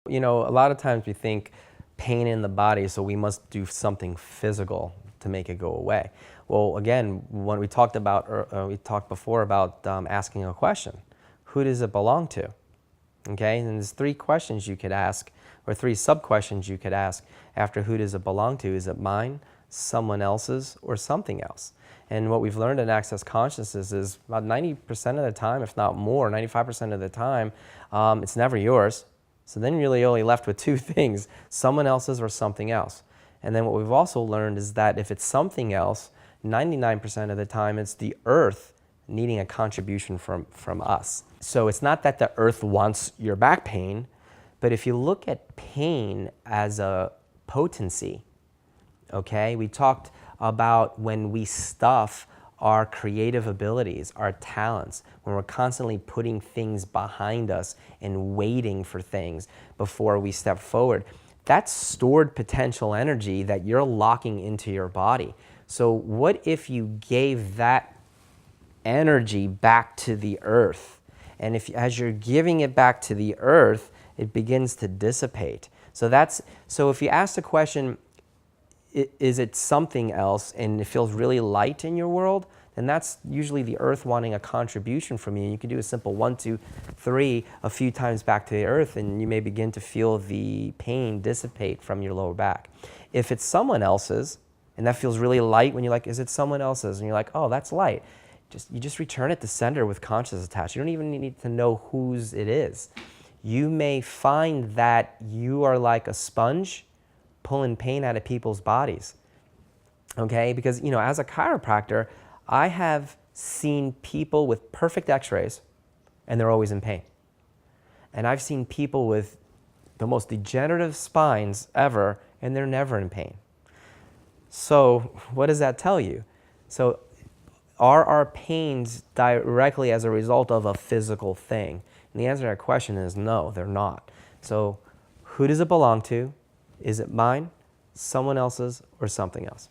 You know, a lot of times we think pain in the body, so we must do something physical to make it go away. Well, again, when we talked before about asking a question. Who does it belong to? Okay, and there's three questions you could ask, or three sub-questions you could ask after who does it belong to. Is it mine, someone else's, or something else? And what we've learned in Access Consciousness is about 90% of the time, if not more, 95% of the time, it's never yours. So then you're really only left with two things, someone else's or something else. And then what we've also learned is that if it's something else, 99% of the time it's the earth needing a contribution from us. So it's not that the earth wants your back pain, but if you look at pain as a potency, okay? We talked about when we stuff our creative abilities, our talents, when we're constantly putting things behind us and waiting for things before we step forward. That's stored potential energy that you're locking into your body. So what if you gave that energy back to the earth? And as you're giving it back to the earth, it begins to dissipate. So if you ask the question, is it something else, and it feels really light in your world, then that's usually the earth wanting a contribution from you. You can do a simple 1, 2, 3 a few times back to the earth, and you may begin to feel the pain dissipate from your lower back. If it's someone else's, and that feels really light when you're like, is it someone else's? And you're like, oh, that's light. You just return it to sender with conscious attached. You don't even need to know whose it is. You may find that you are like a sponge pulling pain out of people's bodies, okay? Because, you know, as a chiropractor, I have seen people with perfect x-rays and they're always in pain. And I've seen people with the most degenerative spines ever and they're never in pain. So what does that tell you? So are our pains directly as a result of a physical thing? And the answer to that question is no, they're not. So who does it belong to? Is it mine, someone else's, or something else?